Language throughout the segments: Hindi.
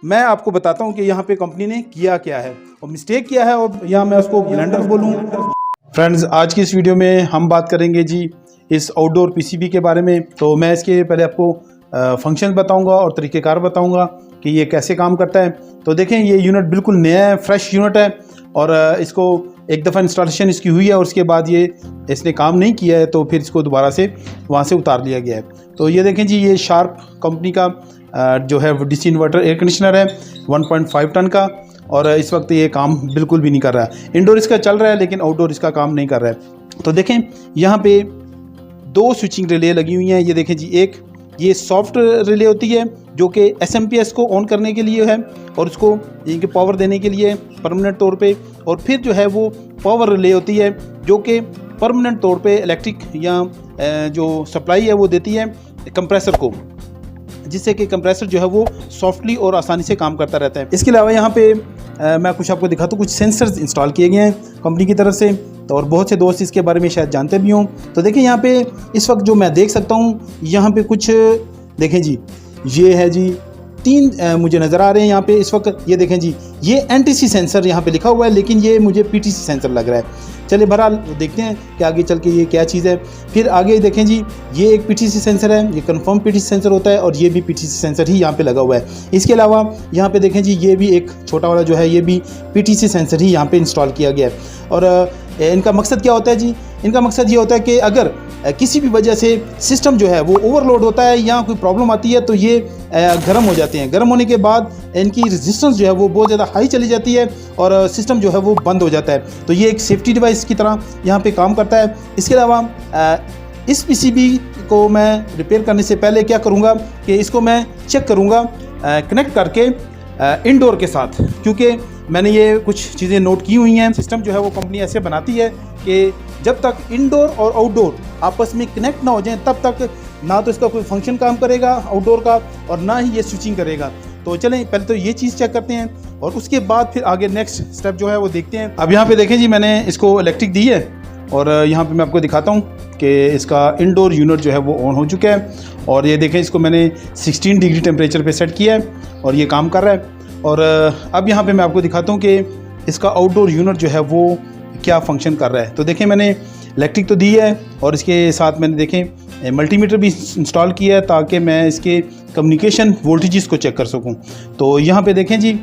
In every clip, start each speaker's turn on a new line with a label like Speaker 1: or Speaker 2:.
Speaker 1: मैं आपको बताता हूँ कि यहाँ पे कंपनी ने किया क्या है और मिस्टेक किया है, और यहाँ मैं उसको ब्लेंडर बोलूँ। फ्रेंड्स, आज की इस वीडियो में हम बात करेंगे जी इस आउटडोर पीसीबी के बारे में। तो मैं इसके पहले आपको फंक्शन बताऊंगा और तरीक़ेकार बताऊंगा कि ये कैसे काम करता है। तो देखें, ये यूनिट बिल्कुल नया है, फ्रेश यूनिट है, और इसको एक दफ़ा इंस्टॉलेशन इसकी हुई है और उसके बाद ये इसने काम नहीं किया है, तो फिर इसको दोबारा से वहाँ से उतार लिया गया है। तो ये देखें जी, ये शार्प कंपनी का जो है डीसी इन्वर्टर एयर कंडीशनर है 1.5 टन का, और इस वक्त ये काम बिल्कुल भी नहीं कर रहा है। इंडोर इसका चल रहा है लेकिन आउटडोर इसका काम नहीं कर रहा है। तो देखें, यहाँ पे 2 स्विचिंग रिले लगी हुई हैं। ये देखें जी, एक ये सॉफ्ट रिले होती है जो कि एसएमपीएस को ऑन करने के लिए है और उसको इनके पावर देने के लिए परमानेंट तौर पे, और फिर जो है वो पावर रिले होती है जो कि परमानेंट तौर पे इलेक्ट्रिक या जो सप्लाई है वो देती है कंप्रेसर को, जिससे कि कंप्रेसर जो है वो सॉफ्टली और आसानी से काम करता रहता है। इसके अलावा यहाँ पे मैं कुछ आपको दिखाता हूँ, कुछ सेंसर्स इंस्टॉल किए गए हैं कंपनी की तरफ से, तो और बहुत से दोस्त इसके बारे में शायद जानते भी हों। तो देखें, यहाँ पे इस वक्त जो मैं देख सकता हूँ, यहाँ पे कुछ देखें जी, ये है जी 3 मुझे नज़र आ रहे हैं यहाँ पे इस वक्त। ये देखें जी, ये एनटीसी सेंसर यहाँ पे लिखा हुआ है, लेकिन ये मुझे पीटीसी सेंसर लग रहा है। चलिए बहरहाल देखते हैं कि आगे चल के ये क्या चीज़ है। फिर आगे देखें जी, ये एक पीटीसी सेंसर है, ये कंफर्म पीटीसी सेंसर होता है, और ये भी पीटीसी सेंसर ही यहाँ पे लगा हुआ है। इसके अलावा यहाँ पे देखें जी, ये भी एक छोटा वाला जो है, ये भी पीटीसी सेंसर ही यहाँ पे इंस्टॉल किया गया है। और इनका मकसद क्या होता है जी? इनका मकसद ये होता है कि अगर किसी भी वजह से सिस्टम जो है वो ओवरलोड होता है या कोई प्रॉब्लम आती है, तो ये गर्म हो जाते हैं। गर्म होने के बाद इनकी रेजिस्टेंस जो है वो बहुत ज़्यादा हाई चली जाती है और सिस्टम जो है वो बंद हो जाता है। तो ये एक सेफ्टी डिवाइस की तरह यहाँ पे काम करता है। इसके अलावा इस पीसीबी को मैं रिपेयर करने से पहले क्या करूँगा कि इसको मैं चेक करूँगा कनेक्ट करके इंडोर के साथ, क्योंकि मैंने ये कुछ चीज़ें नोट की हुई हैं। सिस्टम जो है वो कंपनी ऐसे बनाती है कि जब तक इंडोर और आउटडोर आपस में कनेक्ट ना हो जाएं, तब तक ना तो इसका कोई फंक्शन काम करेगा आउटडोर का, और ना ही ये स्विचिंग करेगा। तो चलें, पहले तो ये चीज़ चेक करते हैं और उसके बाद फिर आगे नेक्स्ट स्टेप जो है वो देखते हैं। अब यहाँ पे देखें जी, मैंने इसको इलेक्ट्रिक दी है और यहाँ पे मैं आपको दिखाता हूँ कि इसका इंडोर यूनिट जो है वो ऑन हो चुका है। और ये देखें, इसको मैंने 16 डिग्री टेम्परेचर पे सेट किया है और ये काम कर रहा है। और अब यहाँ पे मैं आपको दिखाता हूँ कि इसका आउटडोर यूनिट जो है वो क्या फंक्शन कर रहा है। तो देखें, मैंने इलेक्ट्रिक तो दी है और इसके साथ मैंने देखें मल्टीमीटर भी इंस्टॉल किया है ताकि मैं इसके कम्युनिकेशन वोल्टेजेस को चेक कर सकूं। तो यहाँ पे देखें जी,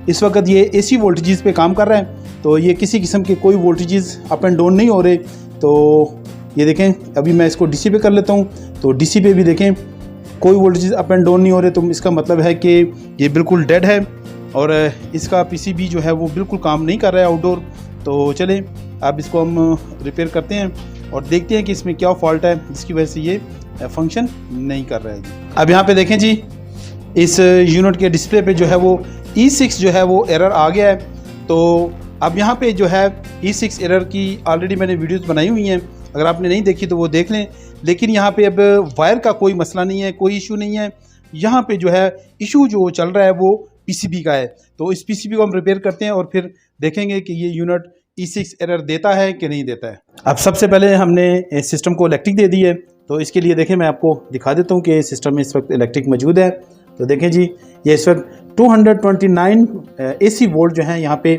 Speaker 1: इस वक्त ये एसी वोल्टेजेस पे काम कर रहा है, तो ये किसी किस्म के कोई वोल्टेजेस अप एंड डाउन नहीं हो रहे। तो ये देखें, अभी मैं इसको डीसी पे कर लेता हूँ, तो डीसी पे भी देखें कोई वोल्टेजेस अप एंड डाउन नहीं हो रहे। तो इसका मतलब है कि ये बिल्कुल डेड है और इसका पीसीबी जो है वो बिल्कुल काम नहीं कर रहा है आउटडोर। तो चलें, अब इसको हम रिपेयर करते हैं और देखते हैं कि इसमें क्या फॉल्ट है जिसकी वजह से ये फंक्शन नहीं कर रहा है। अब यहाँ पे देखें जी, इस यूनिट के डिस्प्ले पे जो है वो E6 जो है वो एरर आ गया है। तो अब यहाँ पे जो है E6 एरर की ऑलरेडी मैंने वीडियोस बनाई हुई हैं, अगर आपने नहीं देखी तो वो देख लें। लेकिन यहाँ पे अब वायर का कोई मसला नहीं है, कोई इशू नहीं है। यहाँ पे जो है इशू जो चल रहा है वो पीसीबी का है। तो इस पीसीबी को हम रिपेयर करते हैं और फिर देखेंगे कि ये यूनिट E6 एरर देता है कि नहीं देता है। अब सबसे पहले हमने सिस्टम को इलेक्ट्रिक दे दी है, तो इसके लिए देखें, मैं आपको दिखा देता हूँ कि सिस्टम में इस वक्त इलेक्ट्रिक मौजूद है। तो देखें जी, ये इस वक्त 229 AC वोल्ट जो हैं यहाँ पे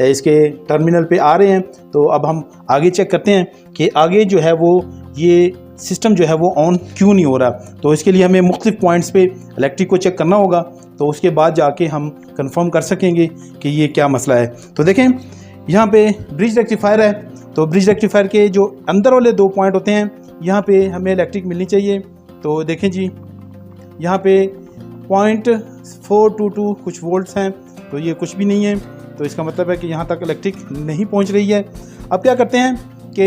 Speaker 1: इसके टर्मिनल पे आ रहे हैं। तो अब हम आगे चेक करते हैं कि आगे जो है वो ये सिस्टम जो है वो ऑन क्यों नहीं हो रहा। तो इसके लिए हमें मुख्तलिफ पॉइंट्स पे इलेक्ट्रिक को चेक करना होगा, तो उसके बाद जाके हम कंफर्म कर सकेंगे कि ये क्या मसला है। तो देखें, यहाँ पे ब्रिज रेक्टिफायर है, तो ब्रिज रेक्टिफायर के जो अंदर वाले 2 पॉइंट होते हैं, यहाँ पे हमें इलेक्ट्रिक मिलनी चाहिए। तो देखें जी, यहाँ पे 0.422 कुछ वोल्ट्स हैं, तो ये कुछ भी नहीं है। तो इसका मतलब है कि यहाँ तक इलेक्ट्रिक नहीं पहुँच रही है। अब क्या करते हैं कि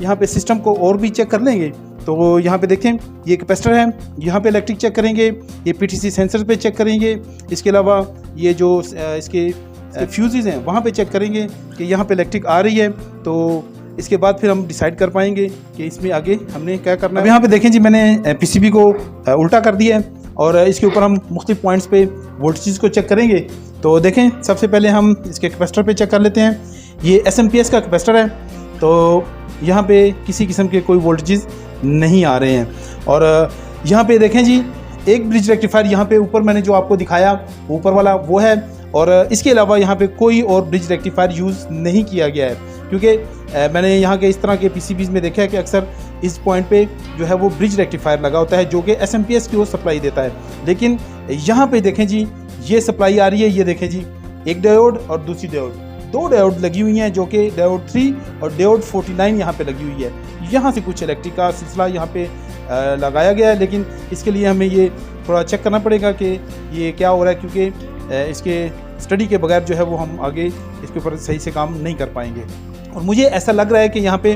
Speaker 1: यहाँ पे सिस्टम को और भी चेक कर लेंगे। तो यहाँ पे देखें, ये कैपेसिटर है, यहाँ पे इलेक्ट्रिक चेक करेंगे, ये पीटीसी सेंसर पे चेक करेंगे। इसके अलावा ये जो इसके फ्यूजेस हैं वहाँ पे चेक करेंगे कि यहाँ पे इलेक्ट्रिक आ रही है। तो इसके बाद फिर हम डिसाइड कर पाएंगे कि इसमें आगे हमने क्या करना है। अब यहाँ पे देखें जी, मैंने पीसीबी को उल्टा कर दिया है और इसके ऊपर हम मुख्तलिफ पॉइंट्स पे वोल्टेज को चेक करेंगे। तो देखें, सबसे पहले हम इसके कैपेसिटर पे चेक कर लेते हैं। ये एसएमपीएस का कैपेसिटर है, तो यहाँ पे किसी किस्म के कोई वोल्टेज नहीं आ रहे हैं। और यहाँ पे देखें जी, एक ब्रिज रेक्टिफायर यहाँ पे ऊपर मैंने जो आपको दिखाया ऊपर वाला वो है, और इसके अलावा यहाँ पे कोई और ब्रिज रेक्टिफायर यूज़ नहीं किया गया है, क्योंकि मैंने यहाँ के इस तरह के पीसीबीज़ में देखा है कि अक्सर इस पॉइंट पे जो है वो ब्रिज रेक्टिफायर लगा होता है जो कि एसएमपीएस की ओर सप्लाई देता है। लेकिन यहाँ पे देखें जी, ये सप्लाई आ रही है, ये देखें जी, एक डायोड और दूसरी डायोड, दो डायोड लगी हुई हैं, जो कि डायोड 3 और डायोड 49 यहाँ पे लगी हुई है। यहाँ से कुछ इलेक्ट्रिक का सिलसिला यहाँ पे लगाया गया है, लेकिन इसके लिए हमें ये थोड़ा चेक करना पड़ेगा कि ये क्या हो रहा है, क्योंकि इसके स्टडी के बगैर जो है वो हम आगे इसके ऊपर सही से काम नहीं कर पाएंगे। और मुझे ऐसा लग रहा है कि यहाँ पे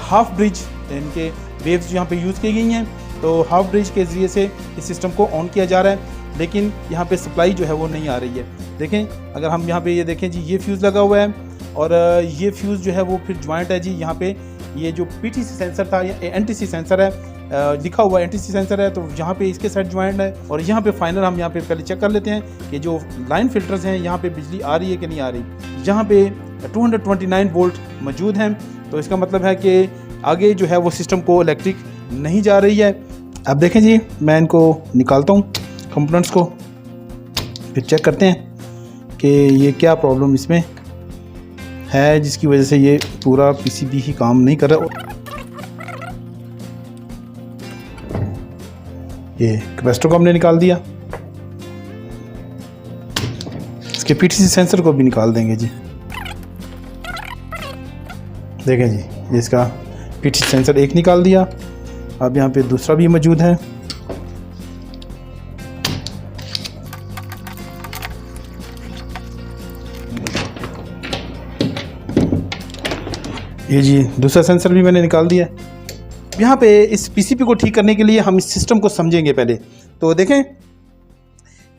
Speaker 1: हाफ ब्रिज इनके वेव्स यहाँ पे यूज़ की गई हैं, तो हाफ ब्रिज के ज़रिए से इस सिस्टम को ऑन किया जा रहा है, लेकिन यहाँ पे सप्लाई जो है वो नहीं आ रही है। देखें, अगर हम यहाँ पे ये देखें जी, ये फ्यूज़ लगा हुआ है और ये फ्यूज़ जो है वो फिर ज्वाइंट है जी। यहाँ पे ये जो पीटीसी सेंसर था, या एनटीसी सेंसर है, लिखा हुआ एनटीसी सेंसर है, तो यहाँ पे इसके साइड ज्वाइंट है। और यहाँ पे फाइनल हम यहाँ पे पहले चेक कर लेते हैं कि जो लाइन फिल्टर्स हैं यहाँ पे बिजली आ रही है कि नहीं आ रही। यहाँ पे 229 वोल्ट मौजूद हैं, तो इसका मतलब है कि आगे जो है वो सिस्टम को इलेक्ट्रिक नहीं जा रही है। अब देखें जी, मैं इनको निकालता हूँ कंपोनेंट्स को, फिर चेक करते हैं कि ये क्या प्रॉब्लम इसमें है जिसकी वजह से ये पूरा पीसीबी ही काम नहीं कर रहा। ये कैपेसिटर को हमने निकाल दिया, इसके पीटीसी सेंसर को भी निकाल देंगे जी। देखें जी, ये इसका पीटीसी सेंसर एक निकाल दिया, अब यहाँ पे दूसरा भी मौजूद है। ये जी दूसरा सेंसर भी मैंने निकाल दिया। यहाँ पे इस पीसीबी को ठीक करने के लिए हम इस सिस्टम को समझेंगे पहले। तो देखें,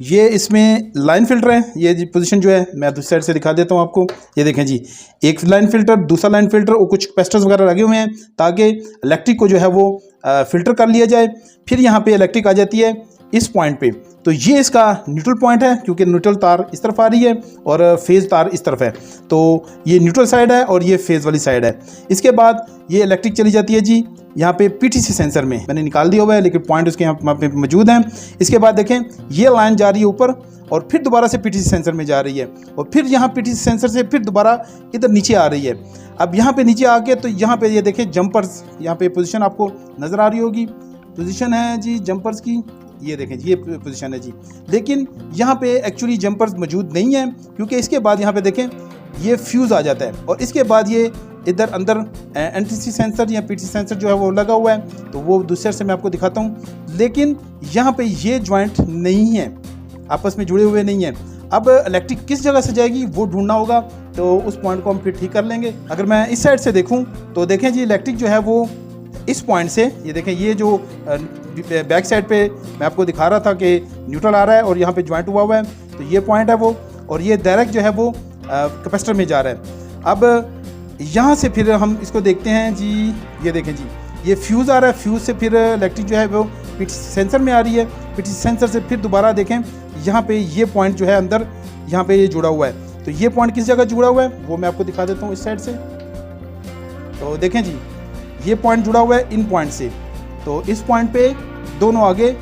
Speaker 1: ये इसमें लाइन फ़िल्टर है, ये जी पोजीशन जो है मैं दूसरी साइड से दिखा देता हूँ आपको। ये देखें जी, एक लाइन फ़िल्टर, दूसरा लाइन फ़िल्टर और कुछ कैपेसिटर्स वगैरह लगे हुए हैं ताकि इलेक्ट्रिक को जो है वो फ़िल्टर कर लिया जाए। फिर यहाँ पे इलेक्ट्रिक आ जाती है इस पॉइंट पे, तो ये इसका न्यूट्रल पॉइंट है, क्योंकि न्यूट्रल तार इस तरफ आ रही है और फेज़ तार इस तरफ है, तो ये न्यूट्रल साइड है और ये फेज़ वाली साइड है। इसके बाद ये इलेक्ट्रिक चली जाती है जी यहाँ पे पीटीसी सेंसर में, मैंने निकाल दिया हुआ है लेकिन पॉइंट उसके यहाँ पे मौजूद हैं। इसके बाद देखें, ये लाइन जा रही है ऊपर और फिर दोबारा से पीटीसी सेंसर में जा रही है, और फिर यहाँ पीटीसी सेंसर से फिर दोबारा इधर नीचे आ रही है। अब यहाँ पे नीचे आके तो यहाँ पे ये देखें जंपर्स, यहाँ पे पोजीशन आपको नज़र आ रही होगी, पोजीशन है जी जंपर्स की, ये देखें ये पोजीशन है जी। लेकिन यहाँ पे एक्चुअली जंपर्स मौजूद नहीं है, क्योंकि इसके बाद यहाँ पे देखें ये फ्यूज़ आ जाता है और इसके बाद ये इधर अंदर एनटीसी सेंसर या पीटीसी सेंसर जो है वो लगा हुआ है, तो वो दूसरे से मैं आपको दिखाता हूँ। लेकिन यहाँ पे ये जॉइंट नहीं है, आपस में जुड़े हुए नहीं हैं। अब इलेक्ट्रिक किस जगह से जाएगी वो ढूंढना होगा, तो उस पॉइंट को हम फिर ठीक कर लेंगे। अगर मैं इस साइड से देखूँ तो देखें जी, इलेक्ट्रिक जो है वो इस पॉइंट से, ये देखें ये जो बैक साइड पे मैं आपको दिखा रहा था कि न्यूट्रल आ रहा है और यहाँ पे ज्वाइंट हुआ है, तो ये पॉइंट है वो, और ये डायरेक्ट जो है वो कैपेसिटर में जा रहा है। अब यहाँ से फिर हम इसको देखते हैं जी, ये देखें जी, ये फ्यूज़ आ रहा है, फ्यूज़ से फिर इलेक्ट्रिक जो है वो पीटीसी सेंसर में आ रही है, पीटीसी सेंसर से फिर दोबारा देखें यहाँ पे ये पॉइंट जो है अंदर यहाँ पे ये जुड़ा हुआ है, तो ये पॉइंट किस जगह जुड़ा हुआ है वो मैं आपको दिखा देता हूँ इस साइड से। तो देखें जी, ये पॉइंट जुड़ा हुआ है इन पॉइंट से, तो इस पॉइंट पे दोनों आगे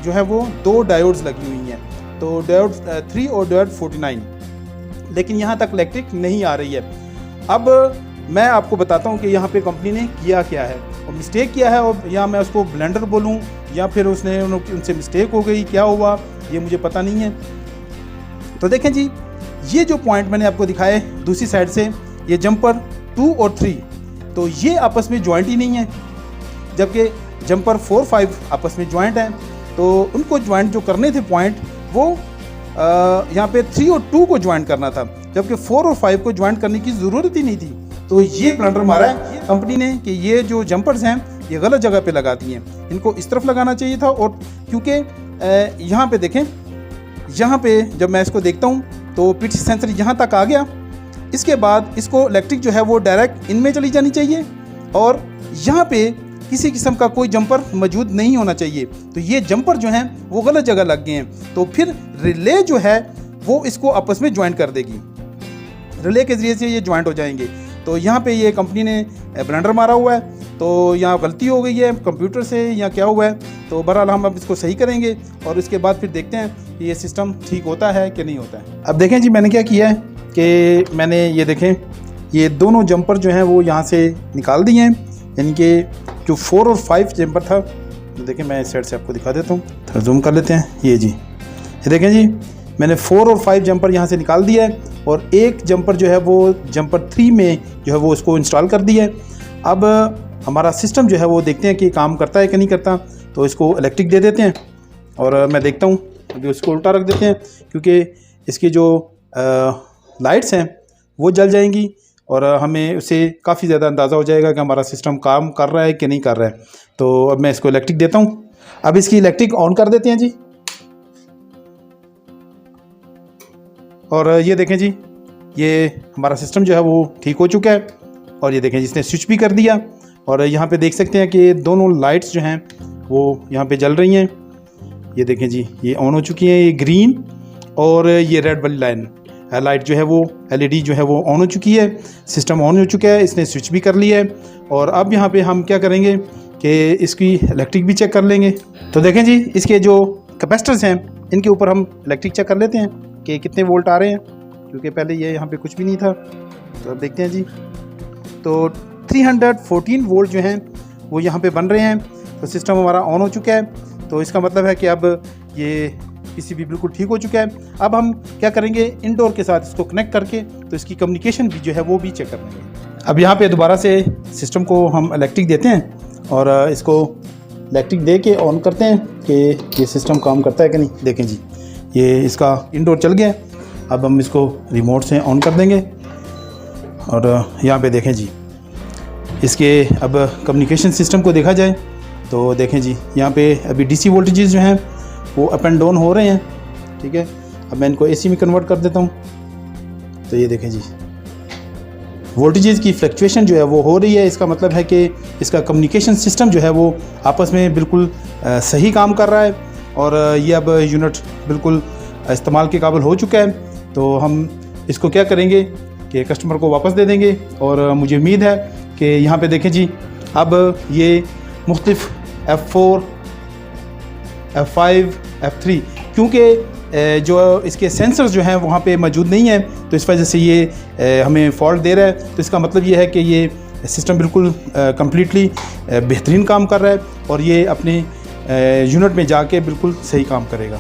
Speaker 1: जो है वो दो डायोड्स लगी हुई हैं, तो डायोड 3 और डायोड 49, लेकिन यहाँ तक इलेक्ट्रिक नहीं आ रही है। अब मैं आपको बताता हूँ कि यहाँ पे कंपनी ने किया क्या है और मिस्टेक किया है, और या मैं उसको ब्लेंडर बोलूँ या फिर उनसे मिस्टेक हो गई, क्या हुआ ये मुझे पता नहीं है। तो देखें जी, ये जो पॉइंट मैंने आपको दिखाए दूसरी साइड से, ये जंपर 2 और 3, तो ये आपस में ज्वाइंट ही नहीं है, जबकि जंपर 4, 5 आपस में ज्वाइंट हैं। तो उनको ज्वाइंट जो करने थे पॉइंट, वो यहाँ पे 3 और 2 को ज्वाइंट करना था, जबकि 4 और 5 को ज्वाइंट करने की ज़रूरत ही नहीं थी। तो ये ब्लंडर मारा है कंपनी ने कि ये जो जंपर्स हैं ये गलत जगह पे लगा दिए हैं, इनको इस तरफ लगाना चाहिए था। और क्योंकि यहाँ पे देखें, यहाँ पे जब मैं इसको देखता हूँ तो पीटीसी सेंसर यहाँ तक आ गया, इसके बाद इसको इलेक्ट्रिक जो है वो डायरेक्ट इनमें चली जानी चाहिए और यहाँ पे किसी किस्म का कोई जंपर मौजूद नहीं होना चाहिए। तो ये जंपर जो हैं वो गलत जगह लग गए हैं, तो फिर रिले जो है वो इसको आपस में ज्वाइंट कर देगी, रिले के ज़रिए से ये ज्वाइंट हो जाएंगे। तो यहाँ पे ये कंपनी ने ब्लेंडर मारा हुआ है, तो यहाँ गलती हो गई है कंप्यूटर से या क्या हुआ है, तो बहरहाल हम अब इसको सही करेंगे और उसके बाद फिर देखते हैं कि ये सिस्टम ठीक होता है कि नहीं होता है। अब देखें जी, मैंने क्या किया है कि मैंने ये देखें, ये दोनों जंपर जो हैं वो यहाँ से निकाल दिए हैं, यानी कि जो 4 और 5 जंपर था, तो देखें मैं इस साइड से आपको दिखा देता हूँ, थोड़ा जूम कर लेते हैं। ये जी, ये देखें जी, मैंने 4 और 5 जंपर यहाँ से निकाल दिया है और एक जंपर जो है वो जंपर 3 में जो है वो उसको इंस्टॉल कर दिया है। अब हमारा सिस्टम जो है वो देखते हैं कि काम करता है कि नहीं करता, तो इसको इलेक्ट्रिक दे देते हैं और मैं देखता हूँ, अभी उसको उल्टा रख देते हैं क्योंकि इसकी जो लाइट्स हैं वो जल जाएंगी और हमें उससे काफ़ी ज़्यादा अंदाज़ा हो जाएगा कि हमारा सिस्टम काम कर रहा है कि नहीं कर रहा है। तो अब मैं इसको इलेक्ट्रिक देता हूँ। अब इसकी इलेक्ट्रिक ऑन कर देते हैं जी, और ये देखें जी, ये हमारा सिस्टम जो है वो ठीक हो चुका है। और ये देखें जिसने स्विच भी कर दिया और यहाँ पे देख सकते हैं कि दोनों लाइट्स जो हैं वो यहाँ पे जल रही हैं। ये देखें जी, ये ऑन हो चुकी हैं, ये ग्रीन और ये रेड वाली लाइट जो है वो LED जो है वो ऑन हो चुकी है, सिस्टम ऑन हो चुका है, इसने स्विच भी कर लिया है। और अब यहाँ पे हम क्या करेंगे कि इसकी इलेक्ट्रिक भी चेक कर लेंगे। तो देखें जी, इसके जो कैपेसिटर्स हैं इनके ऊपर हम इलेक्ट्रिक चेक कर लेते हैं कि कितने वोल्ट आ रहे हैं, क्योंकि पहले ये यहाँ पे कुछ भी नहीं था। तो अब देखते हैं जी, तो 314 वोल्ट जो हैं वो यहाँ पे बन रहे हैं। तो सिस्टम हमारा ऑन हो चुका है, तो इसका मतलब है कि अब ये PCB बिल्कुल ठीक हो चुका है। अब हम क्या करेंगे, इनडोर के साथ इसको कनेक्ट करके तो इसकी कम्युनिकेशन भी जो है वो भी चेक कर लेंगे। अब यहाँ पे दोबारा से सिस्टम को हम इलेक्ट्रिक देते हैं और इसको इलेक्ट्रिक दे के ऑन करते हैं कि ये सिस्टम काम करता है कि नहीं। देखें जी, ये इसका इनडोर चल गया। अब हम इसको रिमोट से ऑन कर देंगे और यहाँ पे देखें जी, इसके अब कम्युनिकेशन सिस्टम को देखा जाए तो देखें जी, यहाँ पे अभी DC वोल्टेजेस जो हैं वो अप एंड डाउन हो रहे हैं, ठीक है। अब मैं इनको AC में कन्वर्ट कर देता हूँ। तो ये देखें जी, वोल्टेजेस की फ्लक्चुएशन जो है वो हो रही है। इसका मतलब है कि इसका कम्युनिकेशन सिस्टम जो है वो आपस में बिल्कुल सही काम कर रहा है और ये अब यूनिट बिल्कुल इस्तेमाल के काबिल हो चुका है। तो हम इसको क्या करेंगे कि कस्टमर को वापस दे देंगे और मुझे उम्मीद है कि यहाँ पे देखें जी, अब ये मुख्तलिफ F4, F5, F3, क्योंकि जो इसके सेंसर्स जो हैं वहाँ पे मौजूद नहीं है, तो इस वजह से ये हमें फॉल्ट दे रहा है। तो इसका मतलब ये है कि ये सिस्टम बिल्कुल कम्प्लीटली बेहतरीन काम कर रहा है और ये अपने यूनिट में जाके बिल्कुल सही काम करेगा।